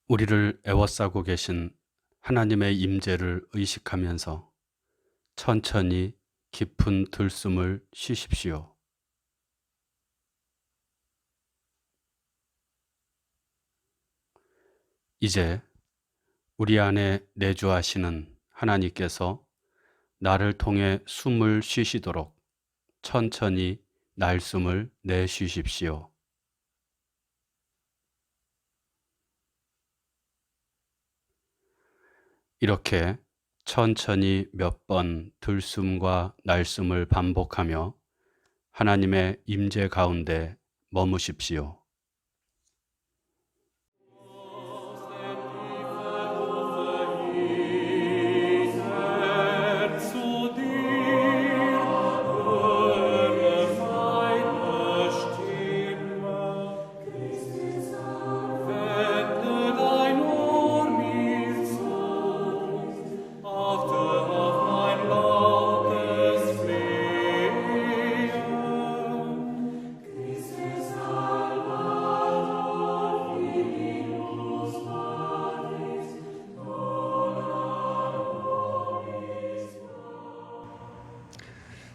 우리를 애워싸고 계신 하나님의 임재를 의식하면서 천천히 깊은 들숨을 쉬십시오. 이제 우리 안에 내주하시는 하나님께서 나를 통해 숨을 쉬시도록 천천히 날숨을 내쉬십시오. 이렇게 천천히 몇 번 들숨과 날숨을 반복하며 하나님의 임재 가운데 머무십시오.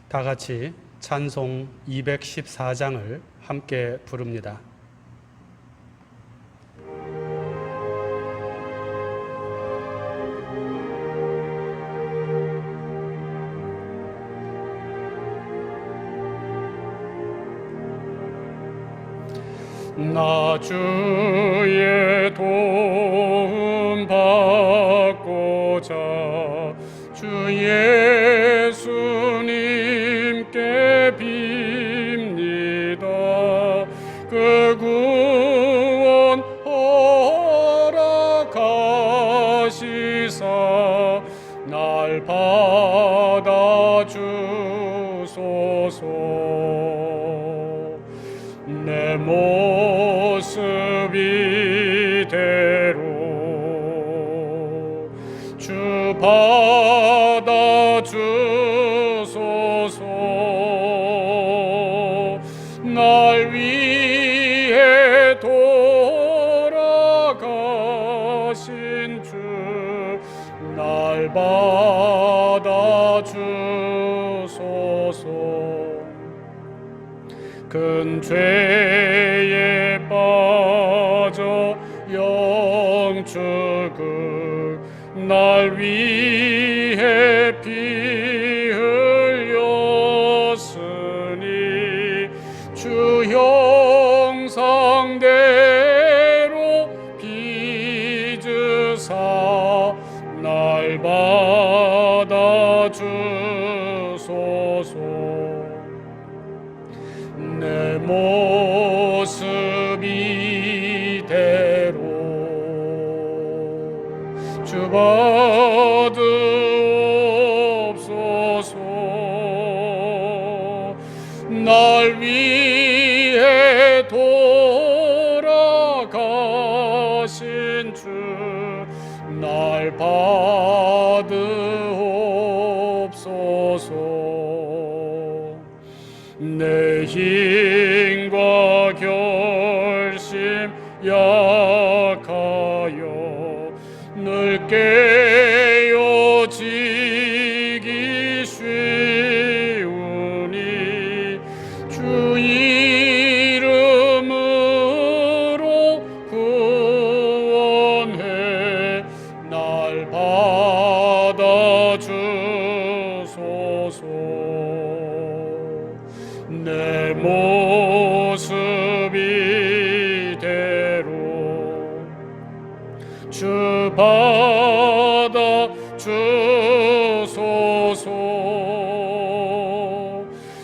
다 같이 찬송 214장을 함께 부릅니다. 나 주의 도움 받고자 주 예수님께 빕니다. 그 구원 허락하시사 날 받아주소서. 내 모습 이대로 주 받아주소서. 날 위해 돌아가신 주 날 받아주소서. 큰 죄에 빠져 영축을 날 위해 피 흘렸으니 주 형상대로 빚으사 날 받아주소서. 내 모습 이대로 주 받으옵소서. 날 위해 돌아가신 주 날 받으옵소서. 내 힘과 결심 약하여 늘 깨어지기 쉬우니 주 이름으로 구원해 날 받아주소서. 내 모습 이대로 주 받아주소서.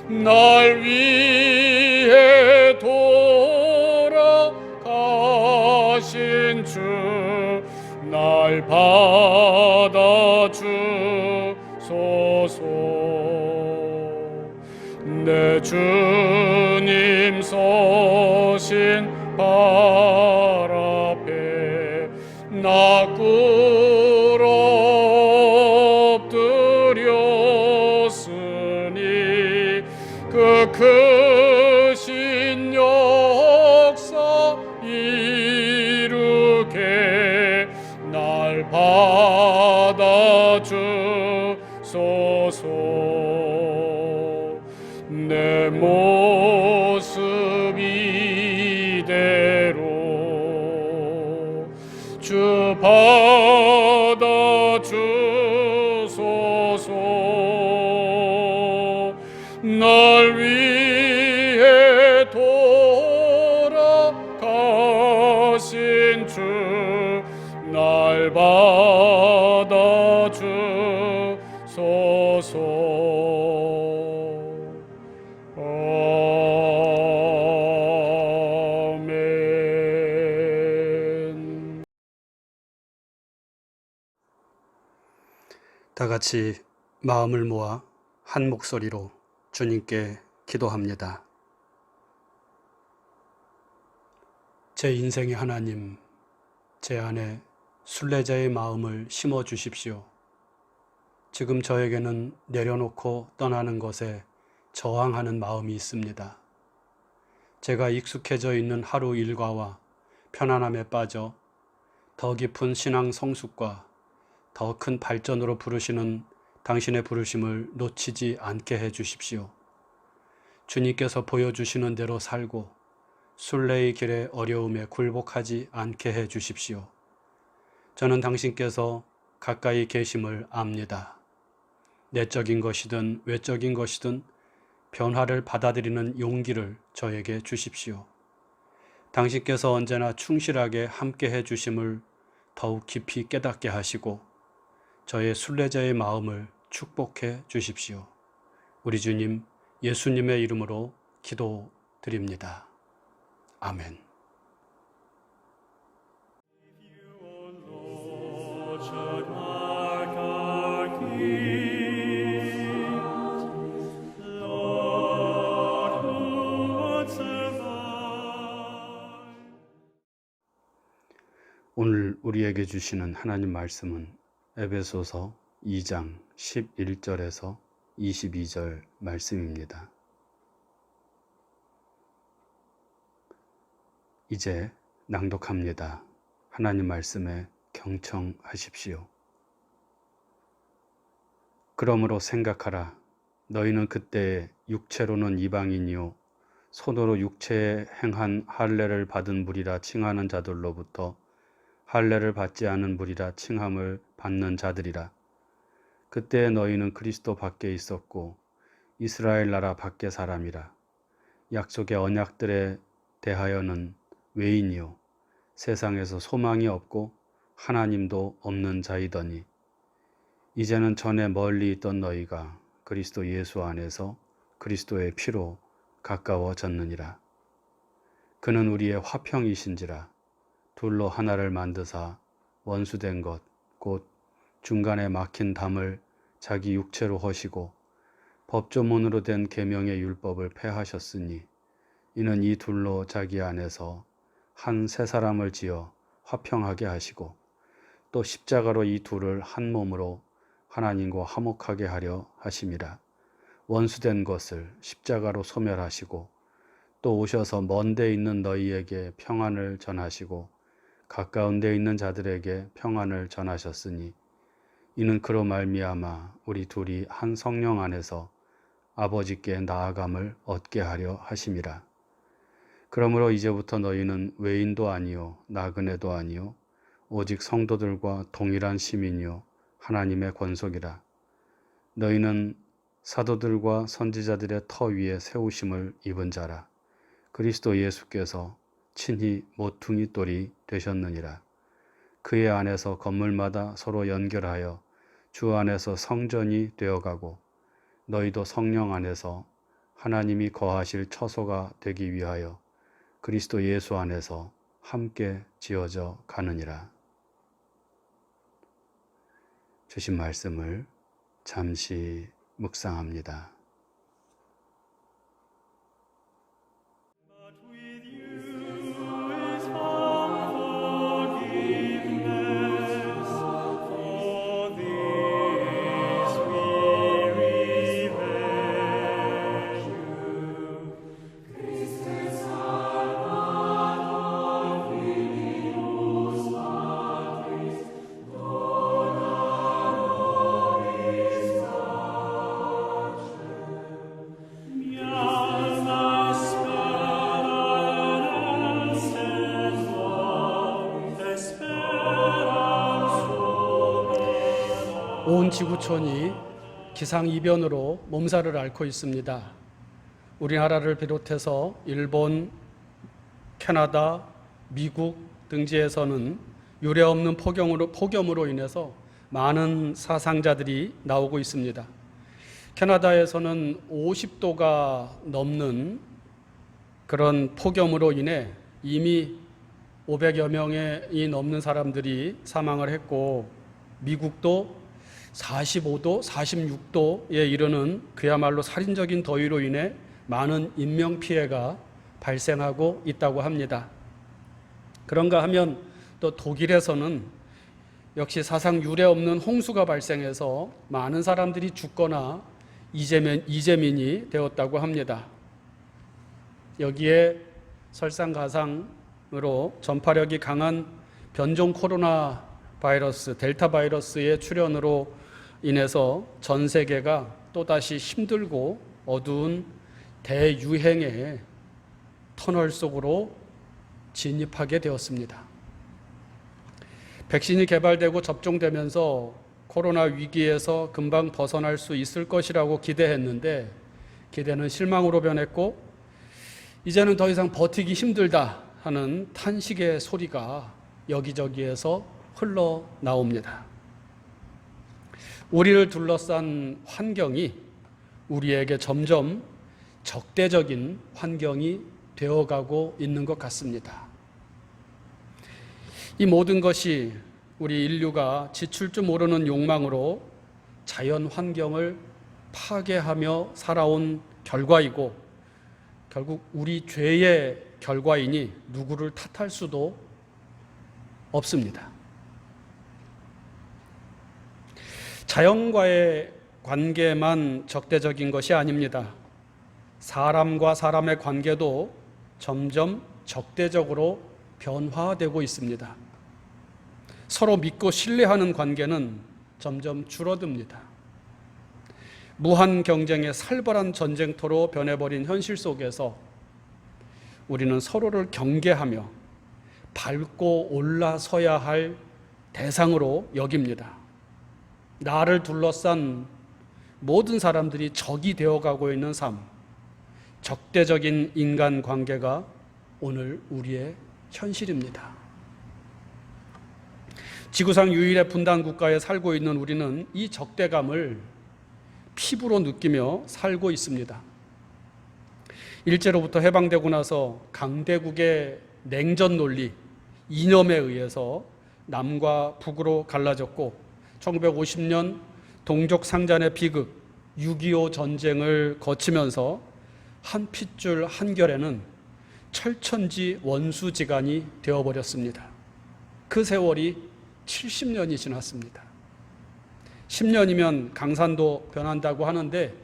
날 위해 돌아가신 주 날 받아주소서. 내 주님 서신 발 앞에 나 꿇어 엎드렸으니 그 크신 역사 이루게 주소서. 내 모습 이대로 주 받아 주소서. 날 위해 돌아가신 주 날 받아 주소서. 아멘. 다 같이 마음을 모아 한 목소리로 주님께 기도합니다. 제 인생의 하나님, 제 안에 순례자의 마음을 심어 주십시오. 지금 저에게는 내려놓고 떠나는 것에 저항하는 마음이 있습니다. 제가 익숙해져 있는 하루 일과와 편안함에 빠져 더 깊은 신앙 성숙과 더 큰 발전으로 부르시는 당신의 부르심을 놓치지 않게 해 주십시오. 주님께서 보여주시는 대로 살고 순례의 길의 어려움에 굴복하지 않게 해 주십시오. 저는 당신께서 가까이 계심을 압니다. 내적인 것이든 외적인 것이든 변화를 받아들이는 용기를 저에게 주십시오. 당신께서 언제나 충실하게 함께 해 주심을 더욱 깊이 깨닫게 하시고 저의 순례자의 마음을 축복해 주십시오. 우리 주님 예수님의 이름으로 기도드립니다. 아멘. 오늘 우리에게 주시는 하나님 말씀은 에베소서 2장 11절에서 22절 말씀입니다. 이제 낭독합니다. 하나님 말씀에 경청하십시오. 그러므로 생각하라. 너희는 그때에 육체로는 이방인이요 손으로 육체에 행한 할례를 받은 무리라 칭하는 자들로부터 할례를 받지 않은 무리라 칭함을 받는 자들이라. 그때에 너희는 그리스도 밖에 있었고 이스라엘 나라 밖의 사람이라. 약속의 언약들에 대하여는 외인이요 세상에서 소망이 없고 하나님도 없는 자이더니 이제는 전에 멀리 있던 너희가 그리스도 예수 안에서 그리스도의 피로 가까워졌느니라. 그는 우리의 화평이신지라. 둘로 하나를 만드사 원수된 것 곧 중간에 막힌 담을 자기 육체로 허시고 법조문으로 된 계명의 율법을 폐하셨으니 이는 이 둘로 자기 안에서 한 새 사람을 지어 화평하게 하시고 또 십자가로 이 둘을 한 몸으로 하나님과 화목하게 하려 하심이라. 원수된 것을 십자가로 소멸하시고 또 오셔서 먼 데 있는 너희에게 평안을 전하시고 가까운 데 있는 자들에게 평안을 전하셨으니 이는 그로 말미암아 우리 둘이 한 성령 안에서 아버지께 나아감을 얻게 하려 하심이라. 그러므로 이제부터 너희는 외인도 아니요 나그네도 아니요 오직 성도들과 동일한 시민이요 하나님의 권속이라. 너희는 사도들과 선지자들의 터 위에 세우심을 입은 자라. 그리스도 예수께서 친히 모퉁이 돌이 되셨느니라. 그의 안에서 건물마다 서로 연결하여 주 안에서 성전이 되어가고 너희도 성령 안에서 하나님이 거하실 처소가 되기 위하여 그리스도 예수 안에서 함께 지어져 가느니라. 주신 말씀을 잠시 묵상합니다. 온 지구촌이 기상이변으로 몸살을 앓고 있습니다. 우리나라를 비롯해서 일본, 캐나다, 미국 등지에서는 유례없는 폭염으로 인해서 많은 사상자들이 나오고 있습니다. 캐나다에서는 50도가 넘는 그런 폭염으로 인해 이미 500여 명이 넘는 사람들이 사망을 했고, 미국도 45도, 46도에 이르는 그야말로 살인적인 더위로 인해 많은 인명피해가 발생하고 있다고 합니다. 그런가 하면 또 독일에서는 역시 사상 유례 없는 홍수가 발생해서 많은 사람들이 죽거나 이재민이 되었다고 합니다. 여기에 설상가상으로 전파력이 강한 변종 코로나 바이러스, 델타 바이러스의 출현으로 인해서 전 세계가 또다시 힘들고 어두운 대유행의 터널 속으로 진입하게 되었습니다. 백신이 개발되고 접종되면서 코로나 위기에서 금방 벗어날 수 있을 것이라고 기대했는데 기대는 실망으로 변했고, 이제는 더 이상 버티기 힘들다 하는 탄식의 소리가 여기저기에서 흘러나옵니다. 우리를 둘러싼 환경이 우리에게 점점 적대적인 환경이 되어가고 있는 것 같습니다. 이 모든 것이 우리 인류가 지칠 줄 모르는 욕망으로 자연 환경을 파괴하며 살아온 결과이고, 결국 우리 죄의 결과이니 누구를 탓할 수도 없습니다. 자연과의 관계만 적대적인 것이 아닙니다. 사람과 사람의 관계도 점점 적대적으로 변화되고 있습니다. 서로 믿고 신뢰하는 관계는 점점 줄어듭니다. 무한 경쟁의 살벌한 전쟁터로 변해버린 현실 속에서 우리는 서로를 경계하며 밟고 올라서야 할 대상으로 여깁니다. 나를 둘러싼 모든 사람들이 적이 되어가고 있는 삶, 적대적인 인간관계가 오늘 우리의 현실입니다. 지구상 유일의 분단 국가에 살고 있는 우리는 이 적대감을 피부로 느끼며 살고 있습니다. 일제로부터 해방되고 나서 강대국의 냉전 논리, 이념에 의해서 남과 북으로 갈라졌고, 1950년 동족 상잔의 비극, 6.25 전쟁을 거치면서 한 핏줄 한결에는 철천지 원수지간이 되어버렸습니다. 그 세월이 70년이 지났습니다. 10년이면 강산도 변한다고 하는데,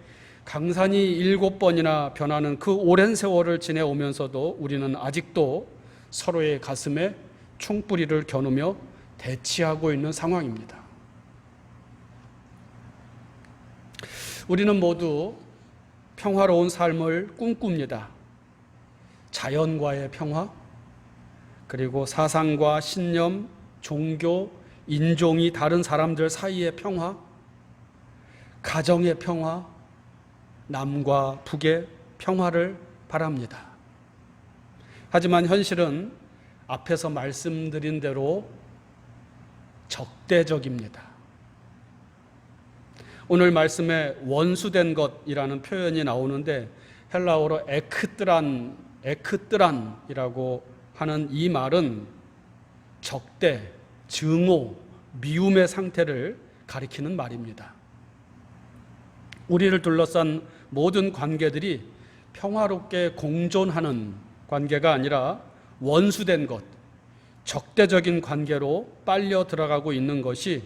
강산이 7번이나 변하는 그 오랜 세월을 지내오면서도 우리는 아직도 서로의 가슴에 총뿌리를 겨누며 대치하고 있는 상황입니다. 우리는 모두 평화로운 삶을 꿈꿉니다. 자연과의 평화, 그리고 사상과 신념, 종교, 인종이 다른 사람들 사이의 평화, 가정의 평화, 남과 북의 평화를 바랍니다. 하지만 현실은 앞에서 말씀드린 대로 적대적입니다. 오늘 말씀에 원수된 것이라는 표현이 나오는데, 헬라어로 에크뜨란이라고 하는 이 말은 적대, 증오, 미움의 상태를 가리키는 말입니다. 우리를 둘러싼 모든 관계들이 평화롭게 공존하는 관계가 아니라 원수된 것, 적대적인 관계로 빨려 들어가고 있는 것이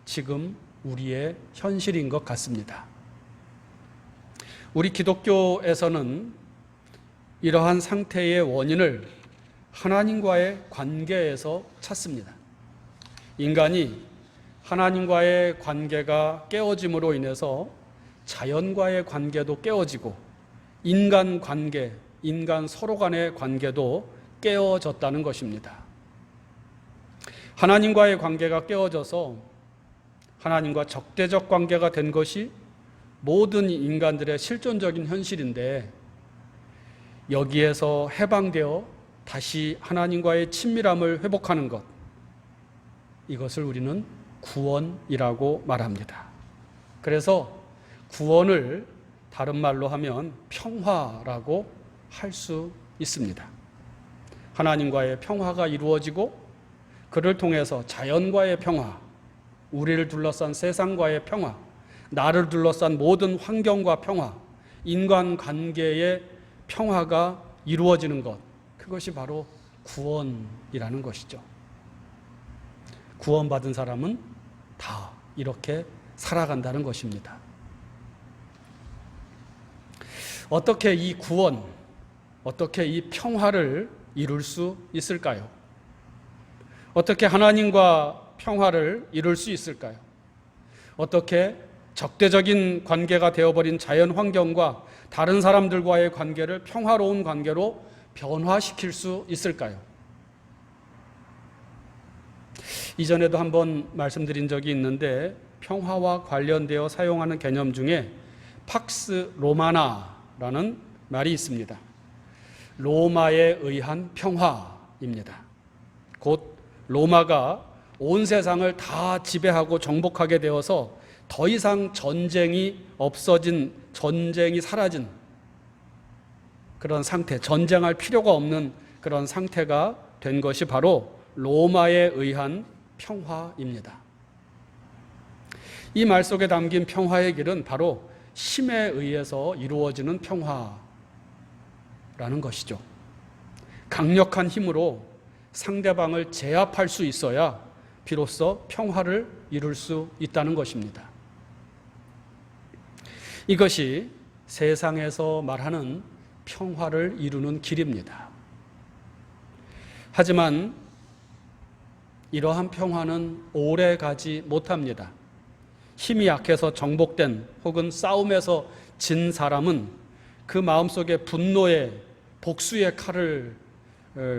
지금 우리의 현실인 것 같습니다. 우리 기독교에서는 이러한 상태의 원인을 하나님과의 관계에서 찾습니다. 인간이 하나님과의 관계가 깨어짐으로 인해서 자연과의 관계도 깨어지고, 인간 관계, 인간 서로 간의 관계도 깨어졌다는 것입니다. 하나님과의 관계가 깨어져서 하나님과 적대적 관계가 된 것이 모든 인간들의 실존적인 현실인데, 여기에서 해방되어 다시 하나님과의 친밀함을 회복하는 것, 이것을 우리는 구원이라고 말합니다. 그래서 구원을 다른 말로 하면 평화라고 할 수 있습니다. 하나님과의 평화가 이루어지고, 그를 통해서 자연과의 평화, 우리를 둘러싼 세상과의 평화, 나를 둘러싼 모든 환경과 평화, 인간관계의 평화가 이루어지는 것, 그것이 바로 구원이라는 것이죠. 구원받은 사람은 다 이렇게 살아간다는 것입니다. 어떻게 이 구원, 어떻게 이 평화를 이룰 수 있을까요? 어떻게 하나님과 평화를 이룰 수 있을까요? 어떻게 적대적인 관계가 되어버린 자연 환경과 다른 사람들과의 관계를 평화로운 관계로 변화시킬 수 있을까요? 이전에도 한번 말씀드린 적이 있는데, 평화와 관련되어 사용하는 개념 중에 팍스 로마나라는 말이 있습니다. 로마에 의한 평화입니다. 곧 로마가 온 세상을 다 지배하고 정복하게 되어서 더 이상 전쟁이 없어진, 전쟁이 사라진 그런 상태, 전쟁할 필요가 없는 그런 상태가 된 것이 바로 로마에 의한 평화입니다. 이 말 속에 담긴 평화의 길은 바로 힘에 의해서 이루어지는 평화라는 것이죠. 강력한 힘으로 상대방을 제압할 수 있어야 비로소 평화를 이룰 수 있다는 것입니다. 이것이 세상에서 말하는 평화를 이루는 길입니다. 하지만 이러한 평화는 오래 가지 못합니다. 힘이 약해서 정복된 혹은 싸움에서 진 사람은 그 마음속에 분노의 복수의 칼을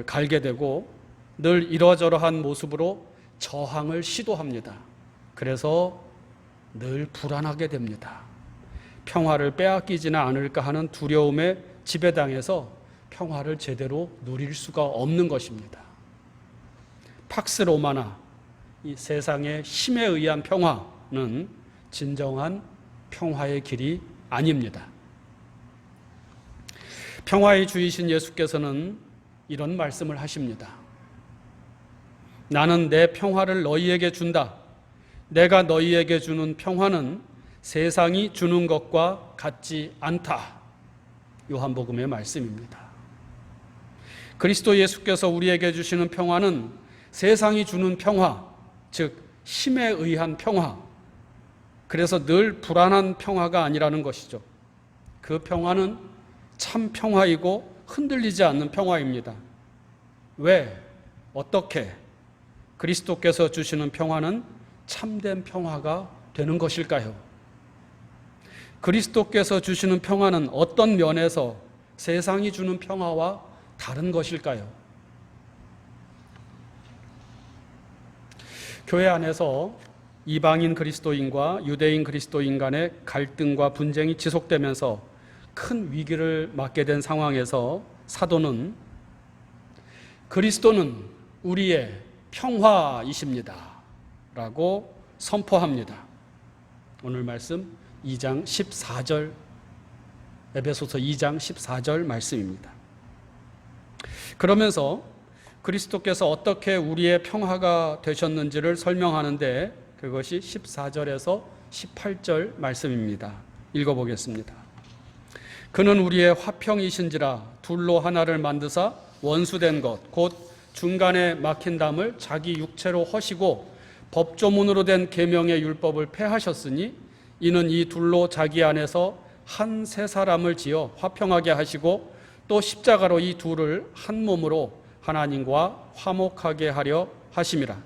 갈게 되고 늘 이러저러한 모습으로 저항을 시도합니다. 그래서 늘 불안하게 됩니다. 평화를 빼앗기지는 않을까 하는 두려움에 지배당해서 평화를 제대로 누릴 수가 없는 것입니다. 팍스 로마나, 이 세상의 힘에 의한 평화는 진정한 평화의 길이 아닙니다. 평화의 주이신 예수께서는 이런 말씀을 하십니다. 나는 내 평화를 너희에게 준다. 내가 너희에게 주는 평화는 세상이 주는 것과 같지 않다. 요한복음의 말씀입니다. 그리스도 예수께서 우리에게 주시는 평화는 세상이 주는 평화, 즉 힘에 의한 평화, 그래서 늘 불안한 평화가 아니라는 것이죠. 그 평화는 참 평화이고 흔들리지 않는 평화입니다. 왜? 어떻게? 그리스도께서 주시는 평화는 참된 평화가 되는 것일까요? 그리스도께서 주시는 평화는 어떤 면에서 세상이 주는 평화와 다른 것일까요? 교회 안에서 이방인 그리스도인과 유대인 그리스도인 간의 갈등과 분쟁이 지속되면서 큰 위기를 맞게 된 상황에서 사도는 그리스도는 우리의 평화이십니다 라고 선포합니다. 오늘 말씀 2장 14절, 에베소서 2장 14절 말씀입니다. 그러면서 그리스도께서 어떻게 우리의 평화가 되셨는지를 설명하는데 그것이 14절에서 18절 말씀입니다. 읽어보겠습니다. 그는 우리의 화평이신지라 둘로 하나를 만드사 원수된 것 곧 중간에 막힌 담을 자기 육체로 허시고 법조문으로 된 계명의 율법을 폐하셨으니 이는 이 둘로 자기 안에서 한 새 사람을 지어 화평하게 하시고 또 십자가로 이 둘을 한 몸으로 하나님과 화목하게 하려 하심이라.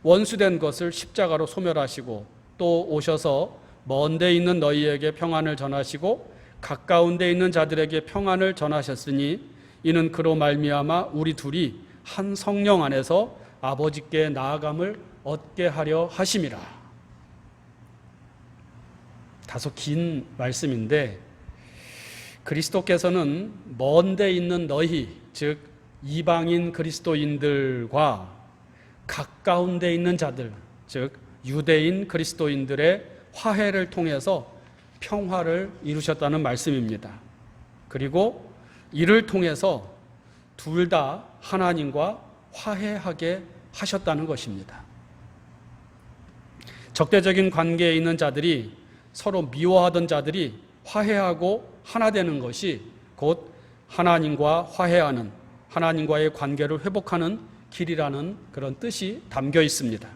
원수된 것을 십자가로 소멸하시고 또 오셔서 먼 데 있는 너희에게 평안을 전하시고 가까운 데 있는 자들에게 평안을 전하셨으니 이는 그로 말미암아 우리 둘이 한 성령 안에서 아버지께 나아감을 얻게 하려 하심이라. 다소 긴 말씀인데 그리스도께서는 먼 데 있는 너희, 즉 이방인 그리스도인들과 가까운 데 있는 자들, 즉 유대인 그리스도인들의 화해를 통해서 평화를 이루셨다는 말씀입니다. 그리고 이를 통해서 둘 다 하나님과 화해하게 하셨다는 것입니다. 적대적인 관계에 있는 자들이, 서로 미워하던 자들이 화해하고 하나 되는 것이 곧 하나님과 화해하는, 하나님과의 관계를 회복하는 길이라는 그런 뜻이 담겨 있습니다.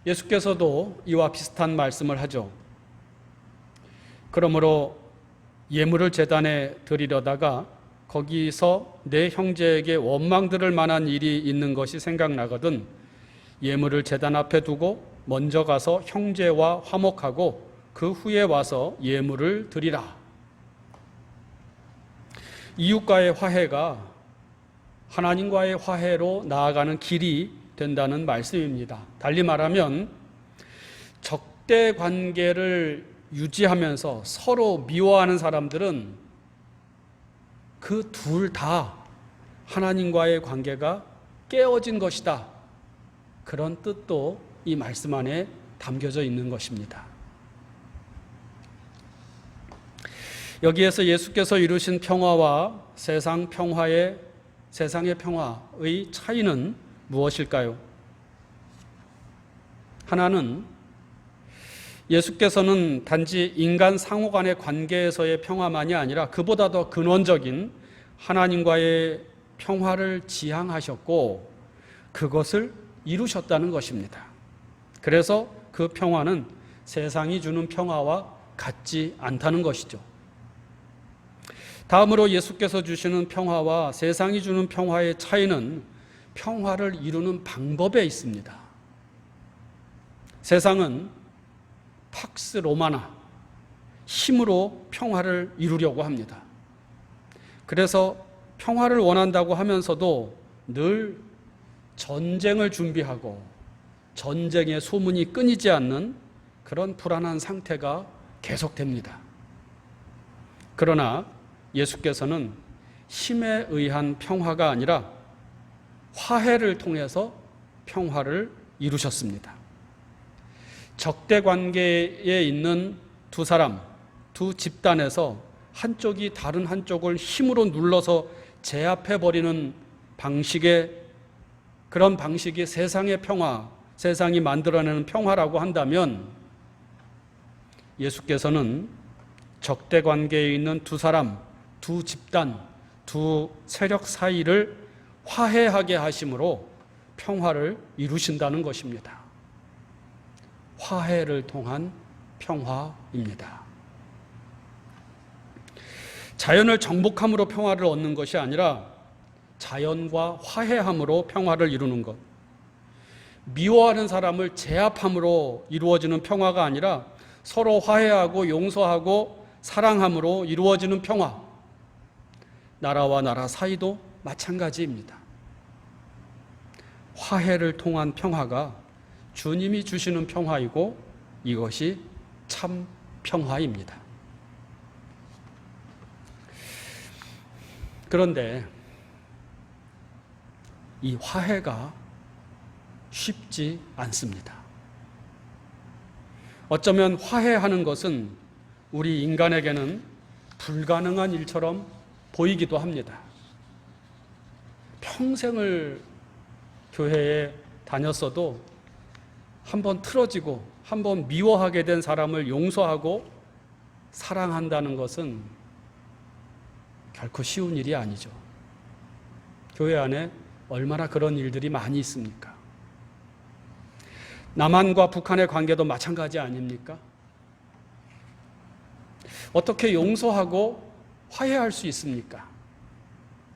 예수께서도 이와 비슷한 말씀을 하죠. 그러므로 예물을 제단에 드리려다가 거기서 내 형제에게 원망 들을 만한 일이 있는 것이 생각나거든 예물을 제단 앞에 두고 먼저 가서 형제와 화목하고 그 후에 와서 예물을 드리라. 이웃과의 화해가 하나님과의 화해로 나아가는 길이 된다는 말씀입니다. 달리 말하면 적대 관계를 유지하면서 서로 미워하는 사람들은 그 둘 다 하나님과의 관계가 깨어진 것이다. 그런 뜻도 이 말씀 안에 담겨져 있는 것입니다. 여기에서 예수께서 이루신 평화와 세상의 평화의 차이는 무엇일까요? 하나는 예수께서는 단지 인간 상호 간의 관계에서의 평화만이 아니라 그보다 더 근원적인 하나님과의 평화를 지향하셨고 그것을 이루셨다는 것입니다. 그래서 그 평화는 세상이 주는 평화와 같지 않다는 것이죠. 다음으로 예수께서 주시는 평화와 세상이 주는 평화의 차이는 평화를 이루는 방법에 있습니다. 세상은 팍스 로마나, 힘으로 평화를 이루려고 합니다. 그래서 평화를 원한다고 하면서도 늘 전쟁을 준비하고 전쟁의 소문이 끊이지 않는 그런 불안한 상태가 계속됩니다. 그러나 예수께서는 힘에 의한 평화가 아니라 화해를 통해서 평화를 이루셨습니다. 적대 관계에 있는 두 사람, 두 집단에서 한쪽이 다른 한쪽을 힘으로 눌러서 제압해버리는 그런 방식이 세상의 평화, 세상이 만들어내는 평화라고 한다면 예수께서는 적대 관계에 있는 두 사람, 두 집단, 두 세력 사이를 화해하게 하심으로 평화를 이루신다는 것입니다. 화해를 통한 평화입니다. 자연을 정복함으로 평화를 얻는 것이 아니라 자연과 화해함으로 평화를 이루는 것. 미워하는 사람을 제압함으로 이루어지는 평화가 아니라 서로 화해하고 용서하고 사랑함으로 이루어지는 평화. 나라와 나라 사이도 마찬가지입니다. 화해를 통한 평화가 주님이 주시는 평화이고 이것이 참 평화입니다. 그런데 이 화해가 쉽지 않습니다. 어쩌면 화해하는 것은 우리 인간에게는 불가능한 일처럼 보이기도 합니다. 평생을 교회에 다녔어도 한번 틀어지고 한번 미워하게 된 사람을 용서하고 사랑한다는 것은 결코 쉬운 일이 아니죠. 교회 안에 얼마나 그런 일들이 많이 있습니까? 남한과 북한의 관계도 마찬가지 아닙니까? 어떻게 용서하고 화해할 수 있습니까?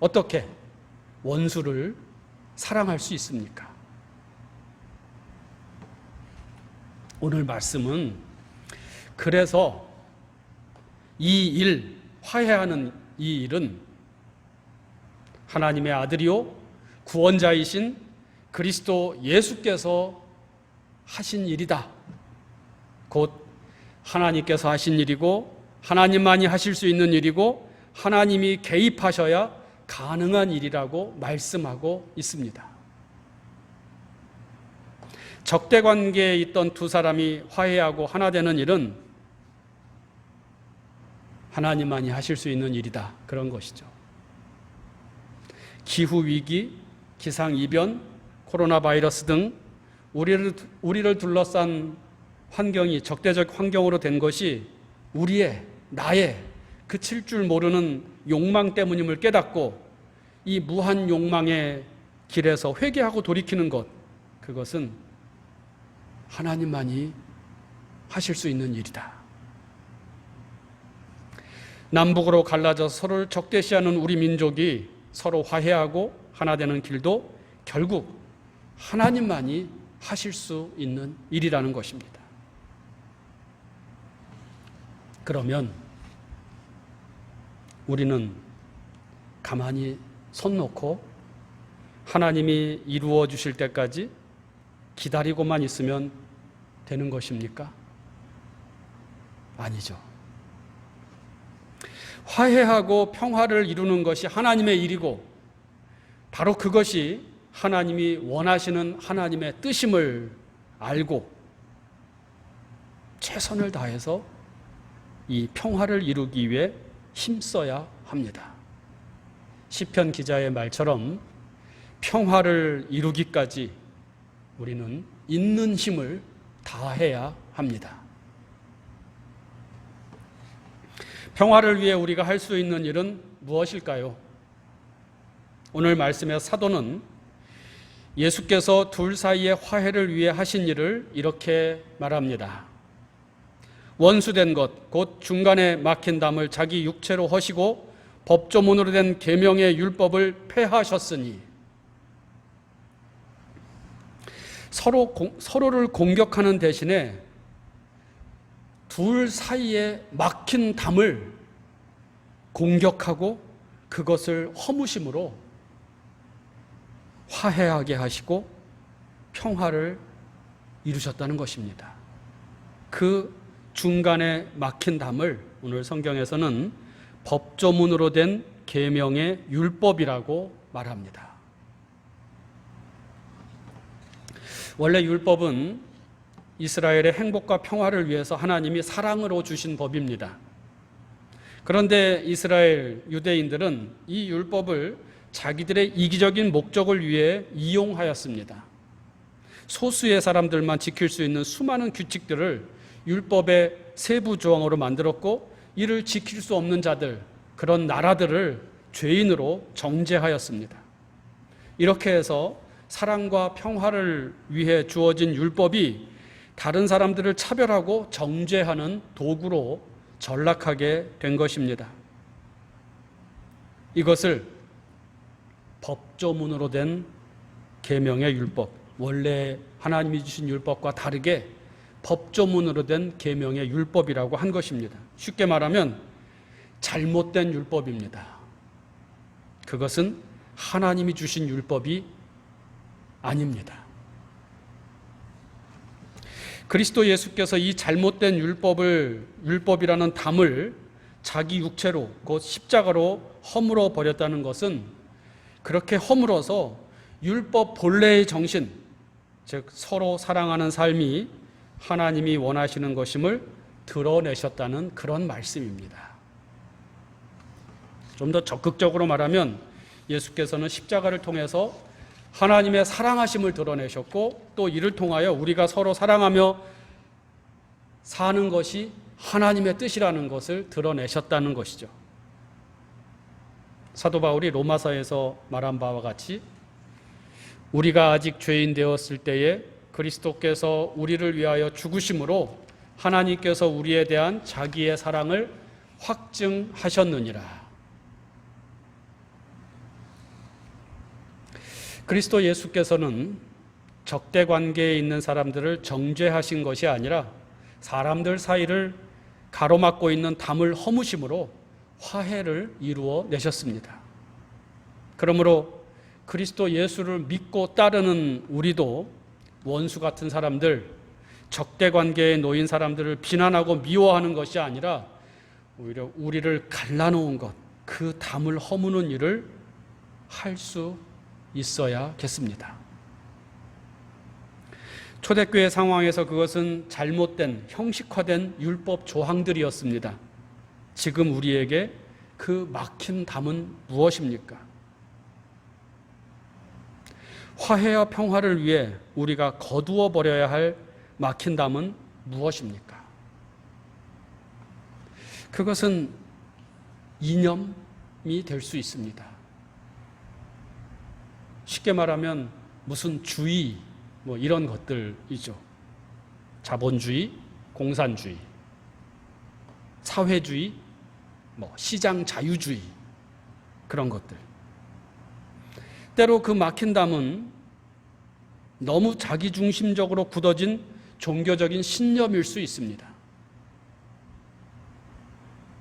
어떻게 원수를 사랑할 수 있습니까? 오늘 말씀은 그래서 화해하는 이 일은 하나님의 아들이요 구원자이신 그리스도 예수께서 하신 일이다. 곧 하나님께서 하신 일이고 하나님만이 하실 수 있는 일이고 하나님이 개입하셔야 가능한 일이라고 말씀하고 있습니다. 적대 관계에 있던 두 사람이 화해하고 하나 되는 일은 하나님만이 하실 수 있는 일이다. 그런 것이죠. 기후위기, 기상이변, 코로나 바이러스 등 우리를 둘러싼 환경이 적대적 환경으로 된 것이 나의 그칠 줄 모르는 욕망 때문임을 깨닫고 이 무한 욕망의 길에서 회개하고 돌이키는 것, 그것은 하나님만이 하실 수 있는 일이다. 남북으로 갈라져 서로를 적대시하는 우리 민족이 서로 화해하고 하나 되는 길도 결국 하나님만이 하실 수 있는 일이라는 것입니다. 그러면 우리는 가만히 손 놓고 하나님이 이루어 주실 때까지 기다리고만 있으면 되는 것입니까? 아니죠. 화해하고 평화를 이루는 것이 하나님의 일이고 바로 그것이 하나님이 원하시는 하나님의 뜻임을 알고 최선을 다해서 이 평화를 이루기 위해 힘써야 합니다. 시편 기자의 말처럼 평화를 이루기까지 우리는 있는 힘을 다해야 합니다. 평화를 위해 우리가 할 수 있는 일은 무엇일까요? 오늘 말씀의 사도는 예수께서 둘 사이의 화해를 위해 하신 일을 이렇게 말합니다. 원수된 것, 곧 중간에 막힌 담을 자기 육체로 허시고 법조문으로 된 계명의 율법을 폐하셨으니. 서로를 공격하는 대신에 둘 사이에 막힌 담을 공격하고 그것을 허무심으로 화해하게 하시고 평화를 이루셨다는 것입니다. 그 중간에 막힌 담을 오늘 성경에서는 법조문으로 된 계명의 율법이라고 말합니다. 원래 율법은 이스라엘의 행복과 평화를 위해서 하나님이 사랑으로 주신 법입니다. 그런데 이스라엘 유대인들은 이 율법을 자기들의 이기적인 목적을 위해 이용하였습니다. 소수의 사람들만 지킬 수 있는 수많은 규칙들을 율법의 세부 조항으로 만들었고 이를 지킬 수 없는 자들, 그런 나라들을 죄인으로 정죄하였습니다. 이렇게 해서 사랑과 평화를 위해 주어진 율법이 다른 사람들을 차별하고 정죄하는 도구로 전락하게 된 것입니다. 이것을 법조문으로 된 계명의 율법, 원래 하나님이 주신 율법과 다르게 법조문으로 된 계명의 율법이라고 한 것입니다. 쉽게 말하면 잘못된 율법입니다. 그것은 하나님이 주신 율법이 아닙니다. 그리스도 예수께서 이 잘못된 율법이라는 담을 자기 육체로 곧 십자가로 허물어 버렸다는 것은 그렇게 허물어서 율법 본래의 정신, 즉 서로 사랑하는 삶이 하나님이 원하시는 것임을 드러내셨다는 그런 말씀입니다. 좀 더 적극적으로 말하면 예수께서는 십자가를 통해서 하나님의 사랑하심을 드러내셨고 또 이를 통하여 우리가 서로 사랑하며 사는 것이 하나님의 뜻이라는 것을 드러내셨다는 것이죠. 사도 바울이 로마서에서 말한 바와 같이 우리가 아직 죄인 되었을 때에 그리스도께서 우리를 위하여 죽으심으로 하나님께서 우리에 대한 자기의 사랑을 확증하셨느니라. 그리스도 예수께서는 적대 관계에 있는 사람들을 정죄하신 것이 아니라 사람들 사이를 가로막고 있는 담을 허무심으로 화해를 이루어 내셨습니다. 그러므로 그리스도 예수를 믿고 따르는 우리도 원수 같은 사람들, 적대 관계에 놓인 사람들을 비난하고 미워하는 것이 아니라 오히려 우리를 갈라놓은 것, 그 담을 허무는 일을 할 수 있어야겠습니다. 초대교회 상황에서 그것은 잘못된 형식화된 율법 조항들이었습니다. 지금 우리에게 그 막힌 담은 무엇입니까? 화해와 평화를 위해 우리가 거두어 버려야 할 막힌 담은 무엇입니까? 그것은 이념이 될 수 있습니다. 쉽게 말하면 무슨 주의, 이런 것들이죠. 자본주의, 공산주의, 사회주의, 시장 자유주의, 그런 것들. 때로 그 막힌 담은 너무 자기중심적으로 굳어진 종교적인 신념일 수 있습니다.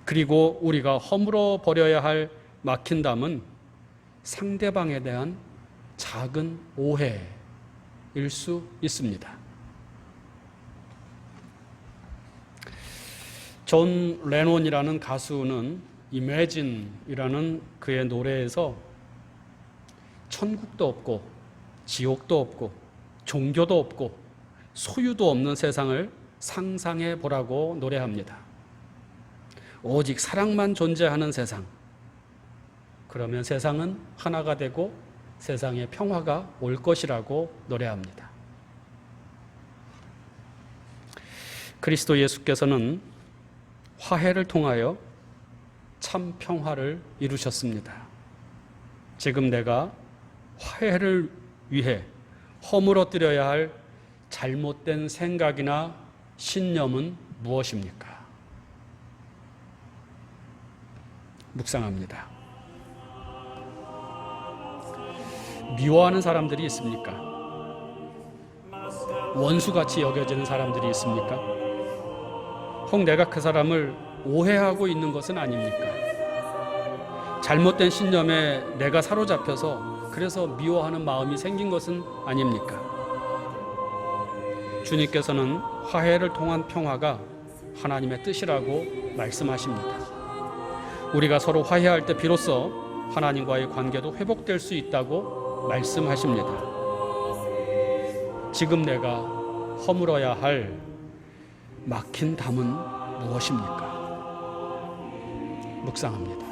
그리고 우리가 허물어 버려야 할 막힌 담은 상대방에 대한 작은 오해일 수 있습니다. 존 레논이라는 가수는 Imagine이라는 그의 노래에서 천국도 없고 지옥도 없고 종교도 없고 소유도 없는 세상을 상상해 보라고 노래합니다. 오직 사랑만 존재하는 세상. 그러면 세상은 하나가 되고 세상에 평화가 올 것이라고 노래합니다. 그리스도 예수께서는 화해를 통하여 참 평화를 이루셨습니다. 지금 내가 화해를 위해 허물어뜨려야 할 잘못된 생각이나 신념은 무엇입니까? 묵상합니다. 미워하는 사람들이 있습니까? 원수같이 여겨지는 사람들이 있습니까? 혹 내가 그 사람을 오해하고 있는 것은 아닙니까? 잘못된 신념에 내가 사로잡혀서 그래서 미워하는 마음이 생긴 것은 아닙니까? 주님께서는 화해를 통한 평화가 하나님의 뜻이라고 말씀하십니다. 우리가 서로 화해할 때 비로소 하나님과의 관계도 회복될 수 있다고 말씀하십니다. 지금 내가 허물어야 할 막힌 담은 무엇입니까? 묵상합니다.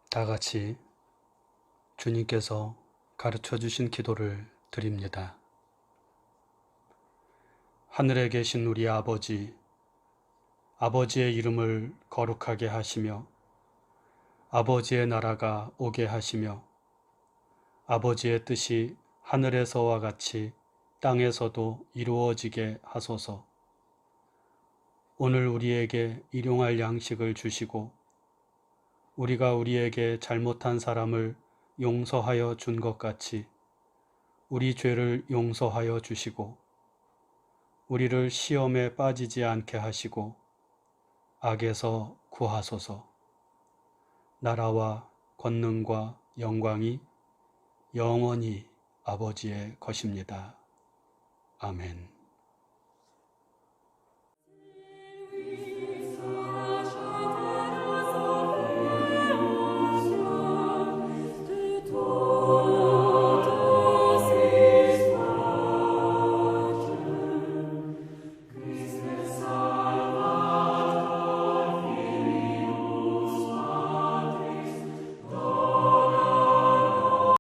다 같이 주님께서 가르쳐 주신 기도를 드립니다. 하늘에 계신 우리 아버지, 아버지의 이름을 거룩하게 하시며 아버지의 나라가 오게 하시며 아버지의 뜻이 하늘에서와 같이 땅에서도 이루어지게 하소서. 오늘 우리에게 일용할 양식을 주시고 우리가 우리에게 잘못한 사람을 용서하여 준 것 같이 우리 죄를 용서하여 주시고 우리를 시험에 빠지지 않게 하시고 악에서 구하소서. 나라와 권능과 영광이 영원히 아버지의 것입니다. 아멘.